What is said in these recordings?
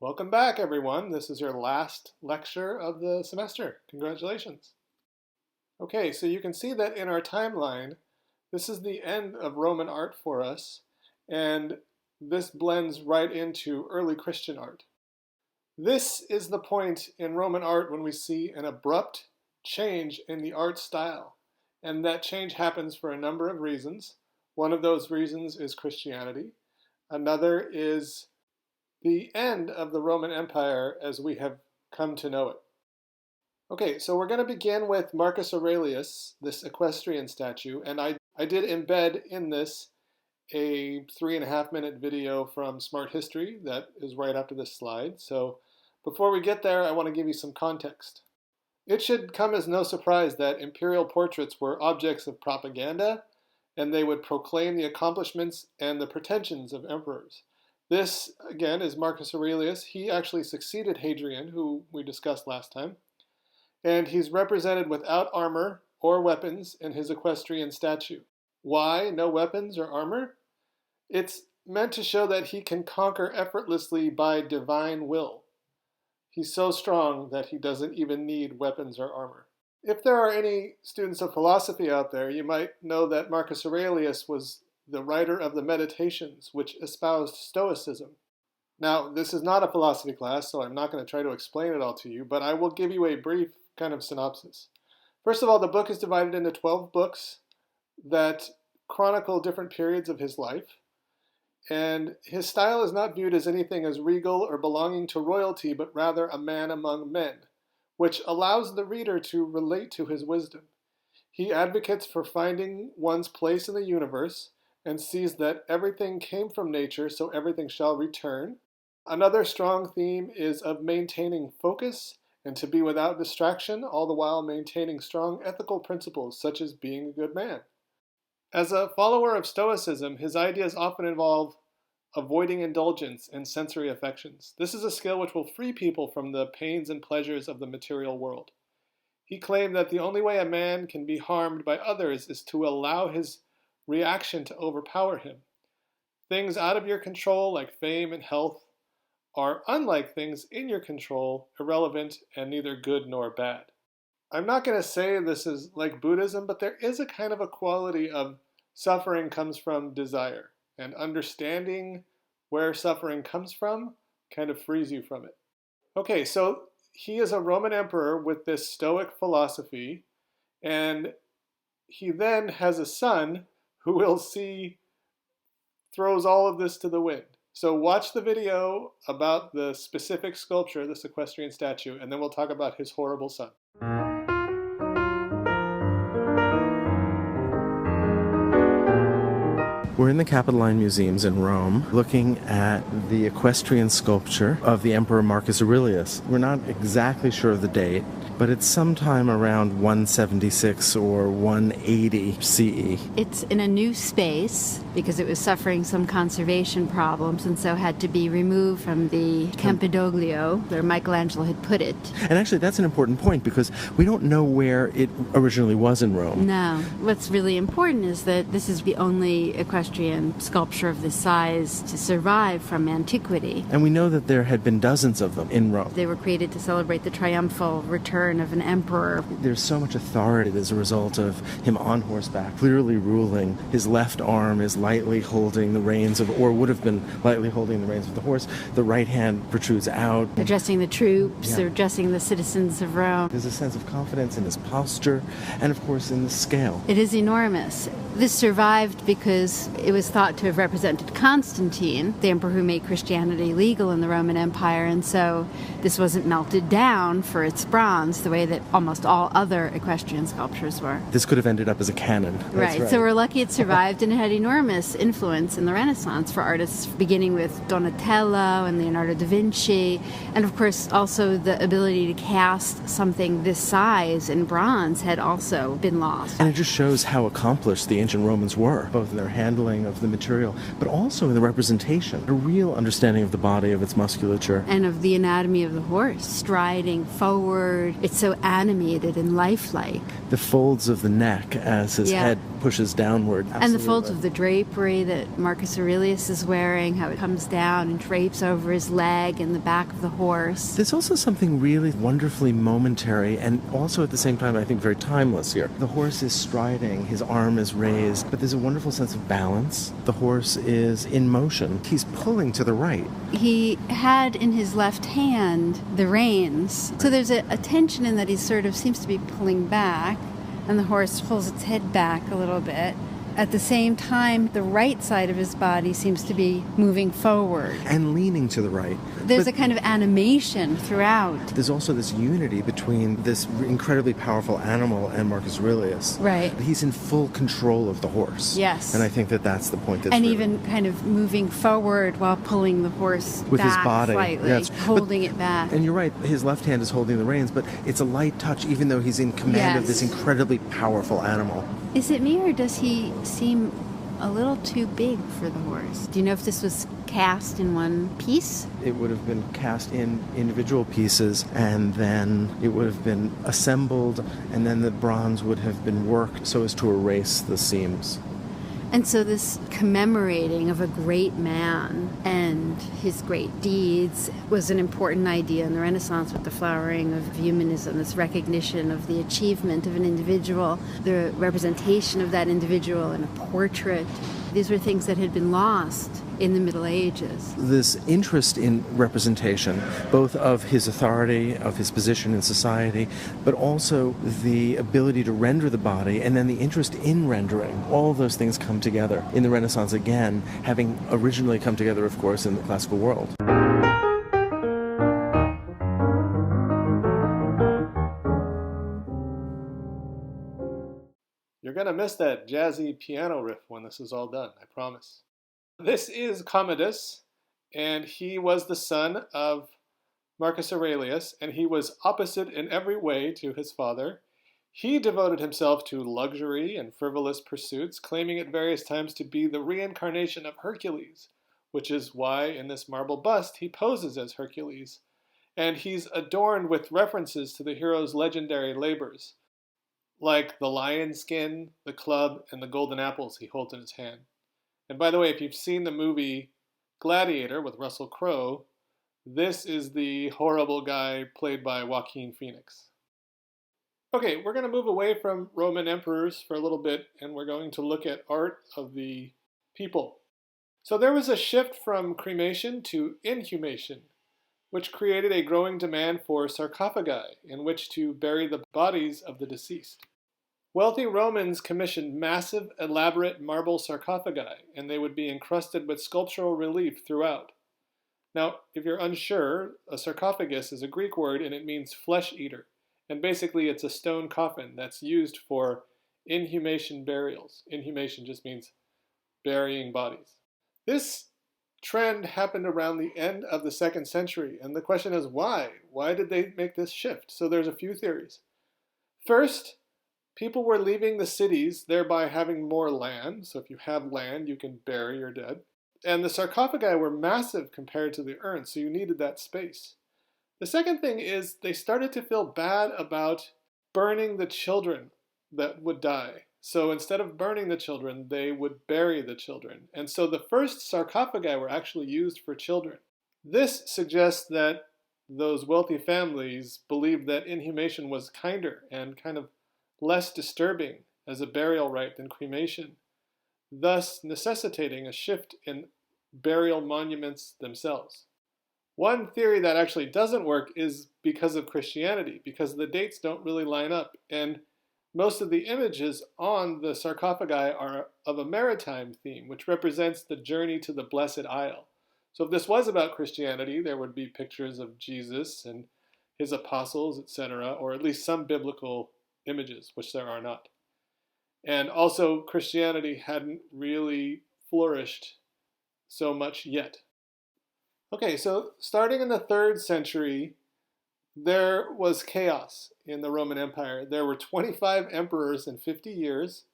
Welcome back, everyone. This is your last lecture of the semester. Congratulations. Okay, so you can see that in our timeline, this is the end of Roman art for us, and this blends right into early Christian art. This is the point in Roman art when we see an abrupt change in the art style, and that change happens for a number of reasons. One of those reasons is Christianity. Another is the end of the Roman Empire as we have come to know it. Okay, so we're going to begin with Marcus Aurelius, this equestrian statue, and I did embed in this a 3.5-minute video from Smart History that is right after this slide. So before we get there, I want to give you some context. It should come as no surprise that imperial portraits were objects of propaganda, and they would proclaim the accomplishments and the pretensions of emperors. This, again, is Marcus Aurelius. He actually succeeded Hadrian, who we discussed last time. And he's represented without armor or weapons in his equestrian statue. Why no weapons or armor? It's meant to show that he can conquer effortlessly by divine will. He's so strong that he doesn't even need weapons or armor. If there are any students of philosophy out there, you might know that Marcus Aurelius was the writer of the Meditations, which espoused Stoicism. Now, this is not a philosophy class, so I'm not going to try to explain it all to you, but I will give you a brief kind of synopsis. First of all, the book is divided into 12 books that chronicle different periods of his life, and his style is not viewed as anything as regal or belonging to royalty, but rather a man among men, which allows the reader to relate to his wisdom. He advocates for finding one's place in the universe, and sees that everything came from nature, so everything shall return. Another strong theme is of maintaining focus and to be without distraction, all the while maintaining strong ethical principles, such as being a good man. As a follower of Stoicism, his ideas often involve avoiding indulgence and sensory affections. This is a skill which will free people from the pains and pleasures of the material world. He claimed that the only way a man can be harmed by others is to allow his reaction to overpower him. Things out of your control, like fame and health, are unlike things in your control, irrelevant, and neither good nor bad. I'm not going to say this is like Buddhism, but there is a kind of a quality of suffering comes from desire, and understanding where suffering comes from kind of frees you from it. Okay, so he is a Roman emperor with this Stoic philosophy, and he then has a son who we'll see throws all of this to the wind. So watch the video about the specific sculpture, this equestrian statue, and then we'll talk about his horrible son. We're in the Capitoline Museums in Rome, looking at the equestrian sculpture of the Emperor Marcus Aurelius. We're not exactly sure of the date, but it's sometime around 176 or 180 CE. It's in a new space because it was suffering some conservation problems and so had to be removed from the Campidoglio, where Michelangelo had put it. And actually that's an important point because we don't know where it originally was in Rome. No. What's really important is that this is the only equestrian sculpture of this size to survive from antiquity. And we know that there had been dozens of them in Rome. They were created to celebrate the triumphal return of an emperor. There's so much authority as a result of him on horseback, clearly ruling. His left arm is lightly holding the reins of, or would have been lightly holding the reins of the horse. The right hand protrudes out. Addressing the troops, addressing the citizens of Rome. There's a sense of confidence in his posture, and of course in the scale. It is enormous. This survived because it was thought to have represented Constantine, the emperor who made Christianity legal in the Roman Empire, and so this wasn't melted down for its bronze the way that almost all other equestrian sculptures were. This could have ended up as a cannon. Right, so we're lucky it survived, and it had enormous influence in the Renaissance for artists, beginning with Donatello and Leonardo da Vinci, and of course also the ability to cast something this size in bronze had also been lost. And it just shows how accomplished the ancient Romans were, both in their handling of the material, but also in the representation, a real understanding of the body, of its musculature. And of the anatomy of the horse, striding forward. It's so animated and lifelike. The folds of the neck as his head pushes downward. And the folds of the drapery that Marcus Aurelius is wearing, how it comes down and drapes over his leg and the back of the horse. There's also something really wonderfully momentary and also at the same time, I think, very timeless here. The horse is striding, his arm is raised, but there's a wonderful sense of balance. The horse is in motion. He's pulling to the right. He had in his left hand the reins. So there's a tension in that he sort of seems to be pulling back, and the horse pulls its head back a little bit. At the same time, the right side of his body seems to be moving forward. And leaning to the right. There's a kind of animation throughout. There's also this unity between this incredibly powerful animal and Marcus Aurelius. Right. He's in full control of the horse. Yes. And I think that that's the point. That's and really even kind of moving forward while pulling the horse with back his body. slightly, Yes. holding it back. And you're right, his left hand is holding the reins, but it's a light touch even though he's in command of this incredibly powerful animal. Is it me, or does he seem a little too big for the horse? Do you know if this was cast in one piece? It would have been cast in individual pieces, and then it would have been assembled, and then the bronze would have been worked so as to erase the seams. And so this commemorating of a great man and his great deeds was an important idea in the Renaissance with the flowering of humanism, this recognition of the achievement of an individual, the representation of that individual in a portrait. These were things that had been lost in the Middle Ages. This interest in representation, both of his authority, of his position in society, but also the ability to render the body, and then the interest in rendering, all of those things come together in the Renaissance again, having originally come together, of course, in the classical world. You're going to miss that jazzy piano riff when this is all done, I promise. This is Commodus, and he was the son of Marcus Aurelius, and he was opposite in every way to his father. He devoted himself to luxury and frivolous pursuits, claiming at various times to be the reincarnation of Hercules, which is why in this marble bust he poses as Hercules. And he's adorned with references to the hero's legendary labors, like the lion skin, the club, and the golden apples he holds in his hand. And by the way, if you've seen the movie Gladiator with Russell Crowe, this is the horrible guy played by Joaquin Phoenix. Okay, we're going to move away from Roman emperors for a little bit, and we're going to look at art of the people. So there was a shift from cremation to inhumation, which created a growing demand for sarcophagi in which to bury the bodies of the deceased. Wealthy Romans commissioned massive, elaborate marble sarcophagi, and they would be encrusted with sculptural relief throughout. Now, if you're unsure, a sarcophagus is a Greek word and it means flesh eater. And basically it's a stone coffin that's used for inhumation burials. Inhumation just means burying bodies. This trend happened around the end of the 2nd century, and the question is why? Why did they make this shift? So there's a few theories. First, people were leaving the cities, thereby having more land. So if you have land, you can bury your dead. And the sarcophagi were massive compared to the urn, so you needed that space. The second thing is they started to feel bad about burning the children that would die. So instead of burning the children, they would bury the children. And so the first sarcophagi were actually used for children. This suggests that those wealthy families believed that inhumation was kinder and kind of less disturbing as a burial rite than cremation, thus necessitating a shift in burial monuments themselves. One theory that actually doesn't work is because of Christianity, because the dates don't really line up, and most of the images on the sarcophagi are of a maritime theme, which represents the journey to the Blessed Isle. So if this was about Christianity, there would be pictures of Jesus and his apostles, etc., or at least some biblical images, which there are not. And also, Christianity hadn't really flourished so much yet. Okay, so starting in the 3rd century, there was chaos in the Roman Empire. There were 25 emperors in 50 years.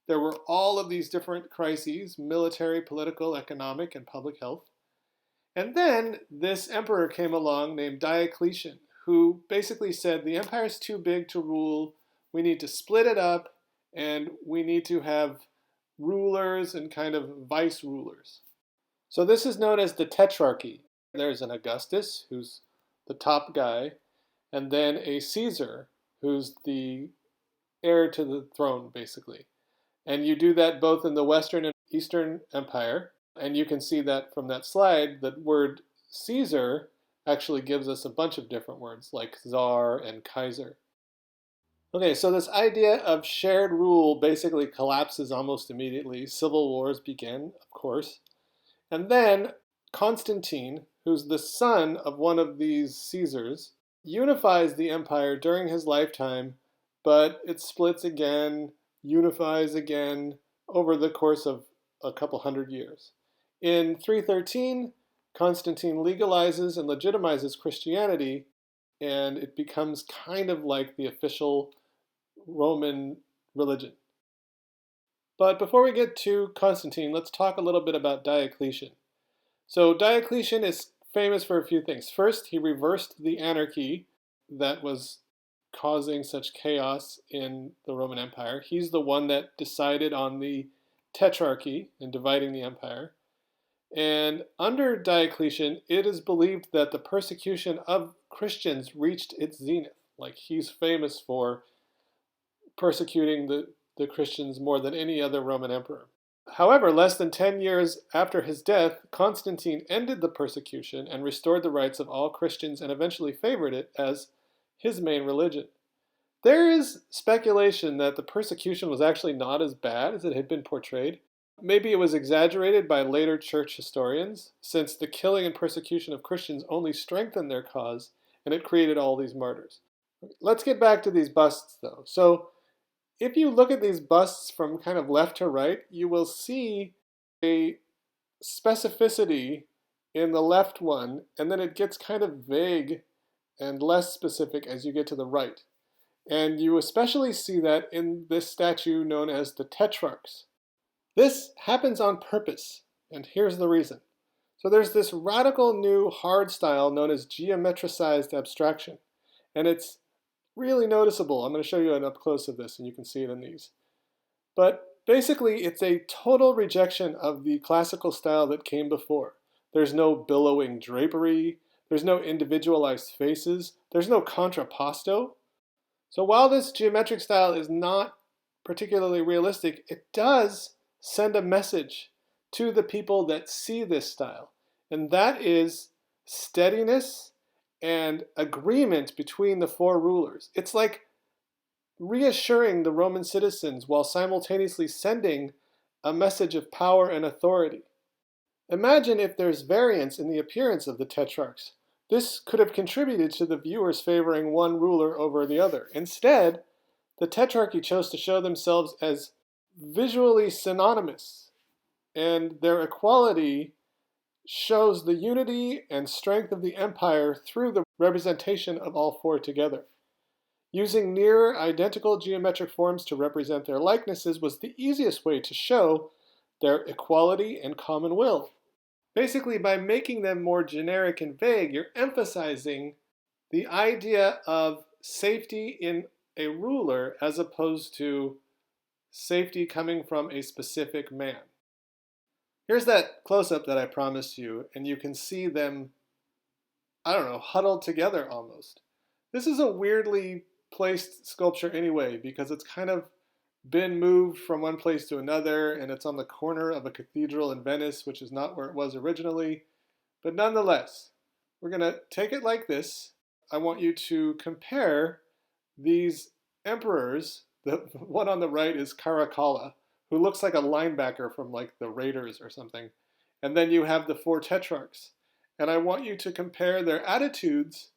There were all of these different crises: military, political, economic, and public health. And then this emperor came along named Diocletian, who basically said the empire is too big to rule. We need to split it up and we need to have rulers and kind of vice rulers. So this is known as the tetrarchy. There's an Augustus, who's the top guy, and then a Caesar, who's the heir to the throne, basically. And you do that both in the Western and Eastern Empire. And you can see that from that slide, the word Caesar actually gives us a bunch of different words, like Tsar and Kaiser. Okay, so this idea of shared rule basically collapses almost immediately. Civil wars begin, of course. And then Constantine, who's the son of one of these Caesars, unifies the empire during his lifetime, but it splits again, unifies again over the course of a couple hundred years. In 313, Constantine legalizes and legitimizes Christianity, and it becomes kind of like the official Roman religion. But before we get to Constantine, let's talk a little bit about Diocletian. So Diocletian is famous for a few things. First, he reversed the anarchy that was causing such chaos in the Roman Empire. He's the one that decided on the tetrarchy and dividing the empire. And under Diocletian, it is believed that the persecution of Christians reached its zenith. Like, he's famous for persecuting the Christians more than any other Roman emperor. However, less than 10 years after his death, Constantine ended the persecution and restored the rights of all Christians and eventually favored it as his main religion. There is speculation that the persecution was actually not as bad as it had been portrayed. Maybe it was exaggerated by later church historians, since the killing and persecution of Christians only strengthened their cause, and it created all these martyrs. Let's get back to these busts, though. So, if you look at these busts from kind of left to right, you will see a specificity in the left one, and then it gets kind of vague and less specific as you get to the right. And you especially see that in this statue known as the Tetrarchs. This happens on purpose, and here's the reason. So there's this radical new hard style known as geometricized abstraction, and it's really noticeable. I'm going to show you an up close of this, and you can see it in these. But basically, it's a total rejection of the classical style that came before. There's no billowing drapery. There's no individualized faces. There's no contrapposto. So while this geometric style is not particularly realistic, it does send a message to the people that see this style. And that is steadiness and agreement between the four rulers. It's like reassuring the Roman citizens while simultaneously sending a message of power and authority. Imagine if there's variance in the appearance of the tetrarchs. This could have contributed to the viewers favoring one ruler over the other. Instead, the tetrarchy chose to show themselves as visually synonymous, and their equality shows the unity and strength of the empire through the representation of all four together. Using near identical geometric forms to represent their likenesses was the easiest way to show their equality and common will. Basically, by making them more generic and vague, you're emphasizing the idea of safety in a ruler as opposed to safety coming from a specific man. Here's that close-up that I promised you, and you can see them, huddled together almost. This is a weirdly placed sculpture anyway, because it's kind of been moved from one place to another, and it's on the corner of a cathedral in Venice, which is not where it was originally. But nonetheless, we're going to take it like this. I want you to compare these emperors. The one on the right is Caracalla, who looks like a linebacker from like the Raiders or something. And then you have the four tetrarchs. And I want you to compare their attitudes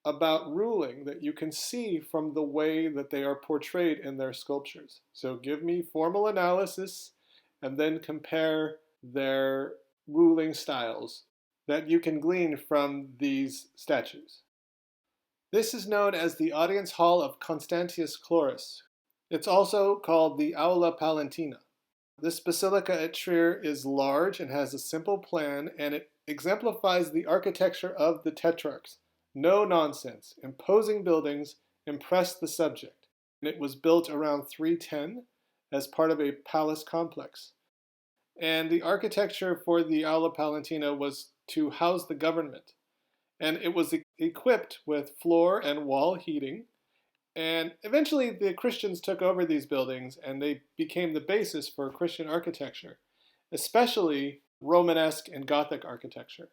about ruling that you can see from the way that they are portrayed in their sculptures. So give me formal analysis and then compare their ruling styles that you can glean from these statues. This is known as the Audience Hall of Constantius Chlorus. It's also called the Aula Palentina. This basilica at Trier is large and has a simple plan, and it exemplifies the architecture of the tetrarchs. No nonsense. Imposing buildings impress the subject. and it was built around 310 as part of a palace complex. And the architecture for the Aula Palentina was to house the government. And it was equipped with floor and wall heating. And eventually the Christians took over these buildings and they became the basis for Christian architecture, especially Romanesque and Gothic architecture.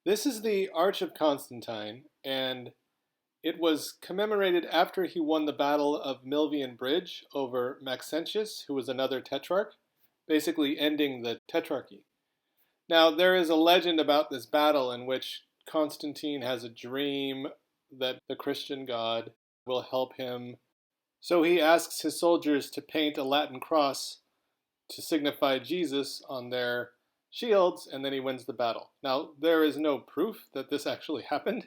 This is the Arch of Constantine, and it was commemorated after he won the Battle of Milvian Bridge over Maxentius, who was another tetrarch, basically ending the tetrarchy. Now, there is a legend about this battle in which Constantine has a dream that the Christian god will help him. So he asks his soldiers to paint a Latin cross to signify Jesus on their shields, and then he wins the battle. Now, there is no proof that this actually happened,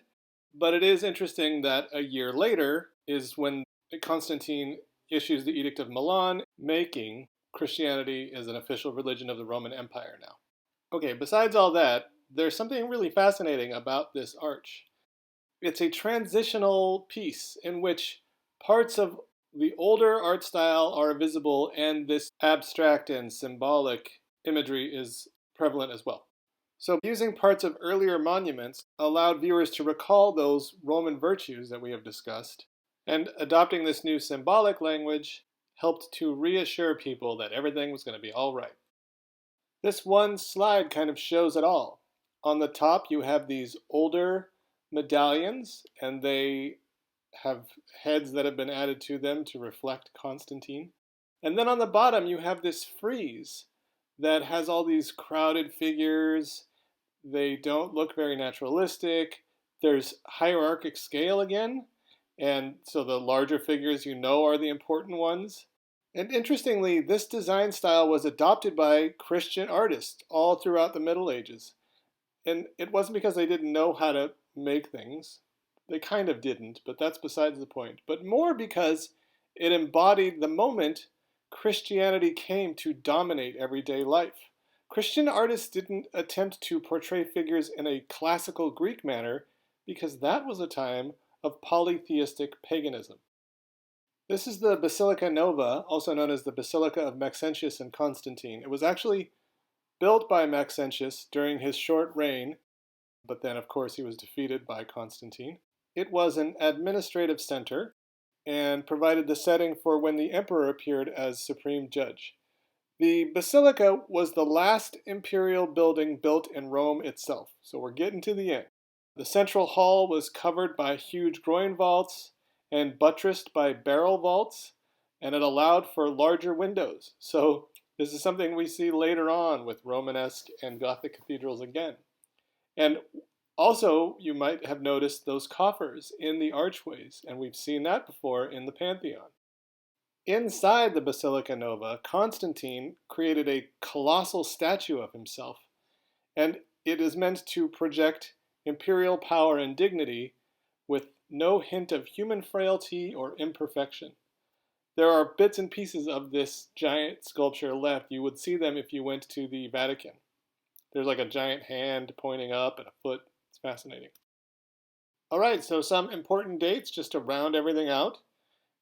but it is interesting that a year later is when Constantine issues the Edict of Milan, making Christianity as an official religion of the Roman Empire now. Okay, besides all that, there's something really fascinating about this arch. It's a transitional piece in which parts of the older art style are visible and this abstract and symbolic imagery is prevalent as well. So using parts of earlier monuments allowed viewers to recall those Roman virtues that we have discussed, and adopting this new symbolic language helped to reassure people that everything was going to be all right. This one slide kind of shows it all. On the top you have these older medallions, and they have heads that have been added to them to reflect Constantine. And then on the bottom you have this frieze that has all these crowded figures. They don't look very naturalistic. There's hierarchic scale again, and so the larger figures are the important ones. And interestingly, this design style was adopted by Christian artists all throughout the Middle Ages. And it wasn't because they didn't know how to make things. They kind of didn't, but that's besides the point. But more because it embodied the moment Christianity came to dominate everyday life. Christian artists didn't attempt to portray figures in a classical Greek manner because that was a time of polytheistic paganism. This is the Basilica Nova, also known as the Basilica of Maxentius and Constantine. It was actually built by Maxentius during his short reign, but then of course he was defeated by Constantine. It was an administrative center and provided the setting for when the emperor appeared as supreme judge. The basilica was the last imperial building built in Rome itself, so we're getting to the end. The central hall was covered by huge groin vaults and buttressed by barrel vaults, and it allowed for larger windows. So this is something we see later on with Romanesque and Gothic cathedrals again. And also, you might have noticed those coffers in the archways, and we've seen that before in the Pantheon. Inside the Basilica Nova, Constantine created a colossal statue of himself, and it is meant to project imperial power and dignity with no hint of human frailty or imperfection. There are bits and pieces of this giant sculpture left. You would see them if you went to the Vatican. There's like a giant hand pointing up and a foot. It's fascinating. All right, so some important dates just to round everything out.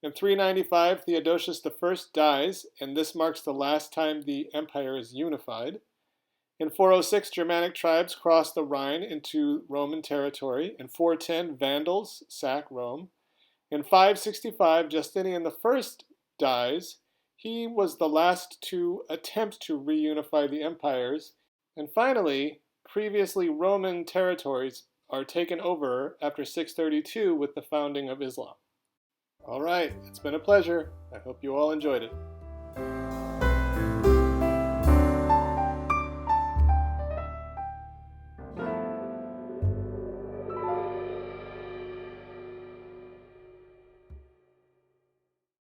In 395, Theodosius I dies, and this marks the last time the empire is unified. In 406, Germanic tribes cross the Rhine into Roman territory. In 410, Vandals sack Rome. In 565, Justinian I dies. He was the last to attempt to reunify the empires. And finally, previously Roman territories are taken over after 632 with the founding of Islam. All right, it's been a pleasure. I hope you all enjoyed it.